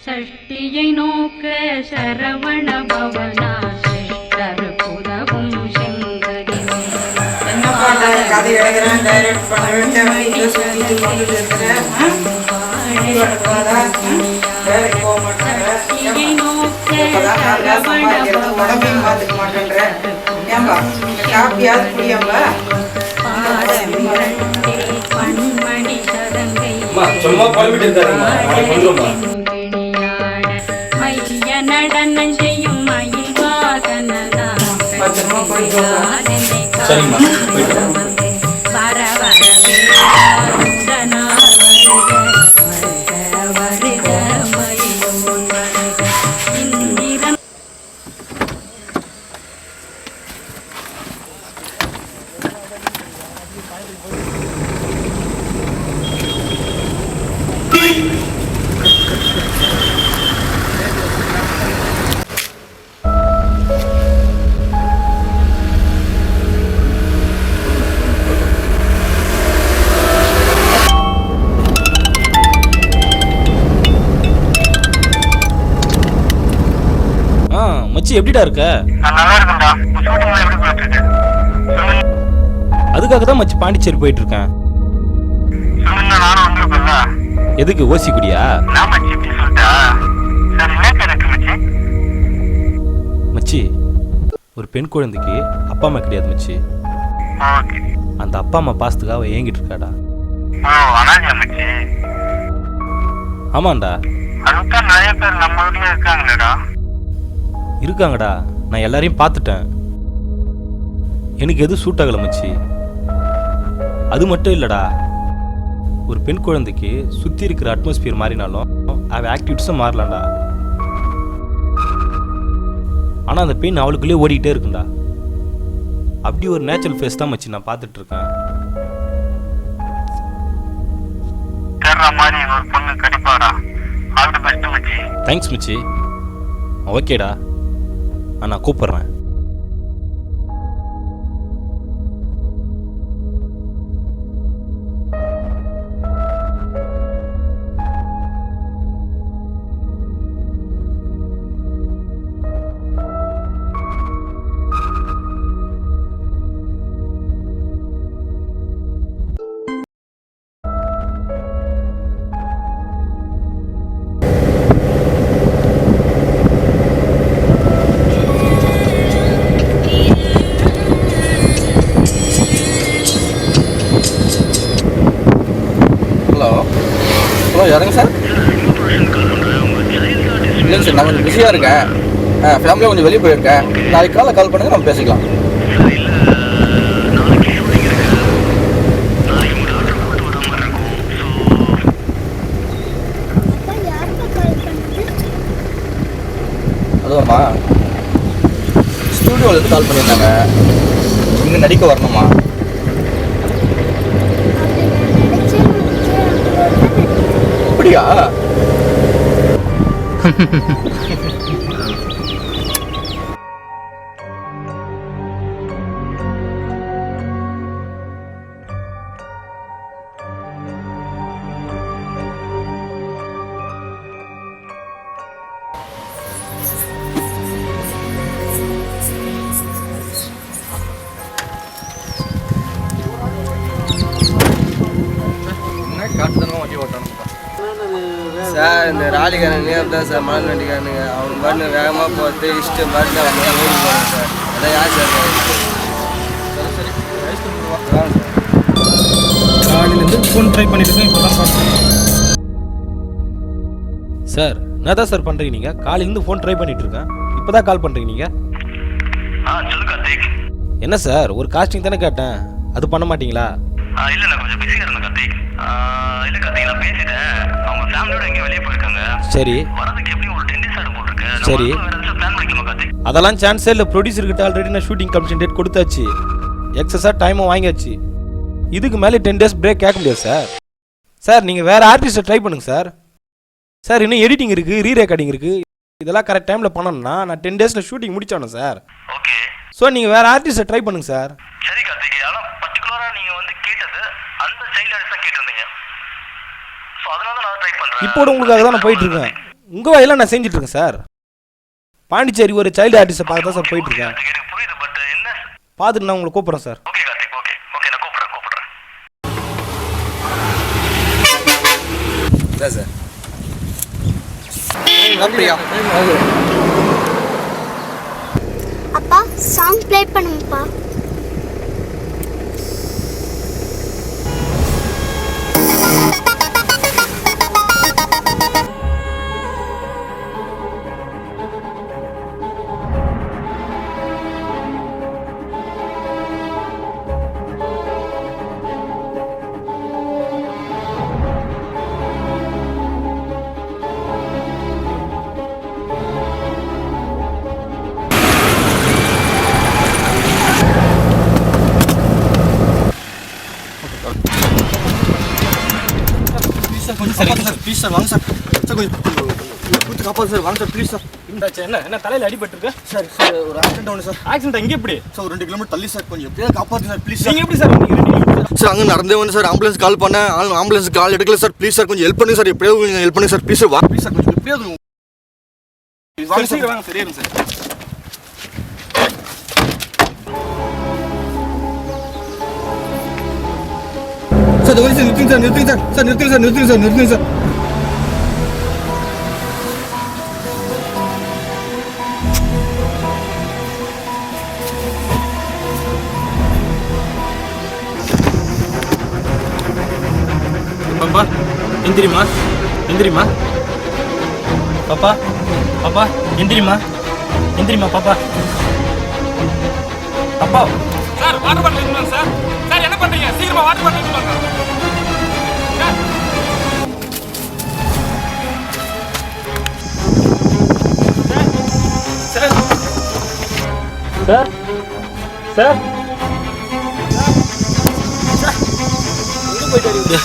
சஷ்டியை நோக்க சரவண பவனா சிஷ்டர் புதவும் செங்கதி என்ன பண்ற கதை எழுதுறேன் டைரக்ட் பண்ணுறேன் இதை சுற்றிட்டு கொண்டு இருக்கிறேன் போக மாட்டேன் உடம்பையும் பார்த்துக்க மாட்டேன்றேன் ஏன்பா இந்த காப்பியாவது புரியாம்பா பண்மணி சதங்கை சும்மா போய்விட்டு இருக்காருமா மைய நடனம் செய்யும் மயில் வாகனனா சரிம்மா போயிட்டு வர வரவே உடனா வருக மயிலோன் வருக இந்திரன் மச்சி எப்படிடா இருக்க? நான் நல்லா இருக்கேன்டா. ஷூட்டிங்ல எப்படி போயிட்டு இருக்கு? அதுக்காக தான் மச்சி பாண்டிச்சேரி போயிட்டு இருக்கேன். சொல்லுங்க நானும் வந்திருப்பேன்ல. எதுக்கு ஓசி குடியா? நான் மச்சி இப்படி சொல்லிட்டா சரி என்ன கணக்கு மச்சி? மச்சி ஒரு பெண் குழந்தைக்கு அப்பா அம்மா கிடையாது மச்சி. ஓகே. அந்த அப்பா அம்மா பாசத்துக்காக ஏங்கிட்டு இருக்காடா. ஓ அனாதையா மச்சி? ஆமாண்டா. அதுதான் நிறைய பேர் நம்ம ஊர்ல இருக்காங்களேடா. இருக்காங்கடா, நான் எல்லாரையும் பார்த்துட்டேன். எனக்கு எது சூட் ஆகலை மச்சி. அது மட்டும் இல்லைடா, ஒரு பெண் குழந்தைக்கு சுற்றி இருக்கிற அட்மாஸ்பியர் மாறினாலும் அவள் ஆக்டிவிட்டிஸும் மாறலாம்டா. ஆனால் அந்த பெண் அவளுக்குள்ளே ஓடிக்கிட்டே இருக்குண்டா. அப்படி ஒரு நேச்சுரல் ஃபேஸ் தான் மச்சி நான் பார்த்துட்டு இருக்கேன். தேர்ற மாதிரி ஒரு பொண்ணு கிடைப்பாடா. ஆல் தி பெஸ்ட் மச்சி. தேங்க்ஸ் மச்சி. ஓகேடா, நான் கூப்பிட்றேன். யாருங்க சார்? இல்லைங்க சார், நான் கொஞ்சம் பிஸியாக இருக்கேன். ஃபேமிலியாக கொஞ்சம் வெளியே போயிருக்கேன். நாளைக்கு காலைல கால் பண்ணுங்க, நம்ம பேசிக்கலாம். அதுவாம்மா, ஸ்டூடியோவிலேருந்து கால் பண்ணியிருந்தாங்க. இங்கே நடிக்க வரணுமா? அப்படியா? காட்டுத்தனமாக வண்டி ஓட்டணும் சார். இந்த ராலிக்காரன் நேரம் தான் சார் மணல் வண்டிக்காரனுங்க. அவங்க பாட்டு வேகமாக போகிறது இஷ்டம் பாட்டு அவங்க ஓடி போகிறாங்க சார். அதான் யார் சார்? காலையிலேருந்து ஃபோன் ட்ரை பண்ணிட்டு இருக்கேன், இப்போ தான் பார்த்தேன். சார் என்ன தான் சார் பண்ணுறீங்க நீங்கள்? காலையிலேருந்து ஃபோன் ட்ரை பண்ணிட்டு இருக்கேன், இப்போ தான் கால் பண்ணுறீங்க நீங்கள். சொல்லு கார்த்திக். என்ன சார், ஒரு காஸ்டிங் தானே கேட்டேன், அது பண்ண மாட்டீங்களா? இல்லை நான் கொஞ்சம் பிஸியாக இருந்தேன் கார்த்திக். இல்லை கார்த்திக், நான் பேசிட்டேன். அவங்க ஃபேமிலியோட எங்கேயும் வெளியே போயிருக்காங்க. சரி, வரதுக்கு எப்படியும் ஒரு 10 days ஆகும் போட்டிருக்கேன். சரி, பிளான் பண்ணிக்கமா கார்த்திக்? அதெல்லாம் சான்ஸே இல்லை. ப்ரொடியூசர்கிட்ட ஆல்ரெடி நான் ஷூட்டிங் கமிஷன் டேட் கொடுத்தாச்சு, எக்ஸஸாக டைமும் வாங்கியாச்சு. இதுக்கு மேலே 10 days பிரேக் கேட்க முடியாது சார். சார் நீங்கள் வேறு ஆர்டிஸ்ட்டை ட்ரை பண்ணுங்கள் சார். சார் இன்னும் எடிட்டிங் இருக்குது, ரீ ரெக்கார்டிங் இருக்குது, இதெல்லாம் கரெக்ட் டைமில் பண்ணணும்னா நான் 10 days ஷூட்டிங் முடிச்சானோ சார். ஓகே. ஸோ நீங்கள் வேறு ஆர்டிஸ்ட்டை ட்ரை பண்ணுங்கள் சார். சரி கார்த்திக், ஆனால் பர்டிகுலராக நீங்கள் வந்து கேட்டது அந்த சைல்டு ஆர்டிஸ்ட் தான் கேட்டிருந்தீங்க. ஸோ அதனால நான் ட்ரை பண்ணுறேன். இப்போ உங்களுக்காக தான் நான் போயிட்டு இருக்கேன். உங்கள் வகையில் நான் செஞ்சிட்ருக்கேன் சார். பாண்டிச்சேரி ஒரு சைல்டு ஆர்டிஸ்ட்டை பார்க்க தான் சார் போயிட்டுருக்கேன். எனக்கு புரியுது, பட் என்ன? பார்த்துட்டு நான் உங்களை கூப்பிட்றேன் sir. Okay Karthik, okay okay, நான் கூப்பிட்றேன். சார் அப்படியா? அப்பா சாங் ப்ளே பண்ணுங்கப்பா. ப்ளீஸ் சார் வாங்க சார். சார் கொஞ்சம் கொடுத்து காப்பாது சார். வாங்க சார் ப்ளீஸ் சார். என்ன தலையில் அடிபட்டுருக்கு சார் சார் ஒரு ஆக்சிடென்ட் ஆகணும் சார். ஆக்சிடென்ட் இங்கே எப்படி சார் 2 கிலோமீட்டர் தள்ளி சார். கொஞ்சம் எப்படியாவது காப்பாற்று சார் ப்ளீஸ் சார். நீங்கள் எப்படி சார் சார் அங்கே நடந்தே வந்து சார் ஆம்புலன்ஸ் கால் பண்ணேன். ஆம்புலன்ஸ் கால் எடுக்கல சார். ப்ளீஸ் சார் கொஞ்சம் ஹெல்ப் பண்ணுங்க சார். எப்படியாவது கொஞ்சம் ஹெல்ப் பண்ணுங்க சார். ப்ளீஸ் சார் வாங்க ப்ளீஸ் சார். கொஞ்சம் எப்படியாவது வாங்க சார். வாங்க சரியாயிருங்க சார். சார் ஒரு நிமிஷம் நிறுத்துங்க சார். நிறுத்துங்க சார். சார் நிறுத்துங்க சார். நிறுத்துங்க சார். நிறுத்துங்க சார். பாப்பா எந்திரிமா பாப்பா எந்திரிமா பாப்பா. அப்பா சார் வாட்டர் பாட்டில் எடுத்துவாங்க சார். சார் என்ன பண்றீங்க? சீக்கிரமா வாட்டர் பாட்டில் எடுத்துவாங்க. சார் சார் எங்கே போயிட்டு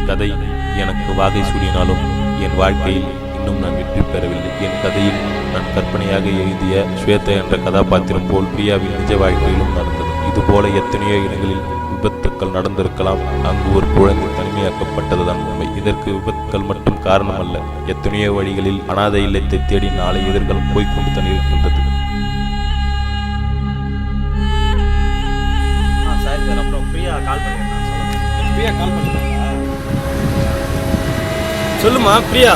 கதை எனக்கு வாகை சூடினாலும் என் வாழ்க்கையில் இன்னும் நான் வெற்றி பெறவில்லை. என் கதையில் நான் கற்பனையாக எழுதிய ஸ்வேதா என்ற கதாபாத்திரம் போல் பிரியாவின் நிஜ வாழ்க்கையிலும் நடந்தது. இதுபோல எத்தனையோ இடங்களில் விபத்துக்கள் நடந்திருக்கலாம். அங்கு ஒரு குழந்தை தனிமையாக்கப்பட்டதுதான் உண்மை. இதற்கு விபத்துக்கள் மட்டும் காரணம் அல்ல. எத்தனையோ வழிகளில் அனாதை இல்லத்தை தேடி நாளை எதிர்காலம் போய்கொண்டு தான் இருக்கின்றது. அப்புறம் பிரியா கால் பண்ணிருந்தா சொல்லுமா பிரியா.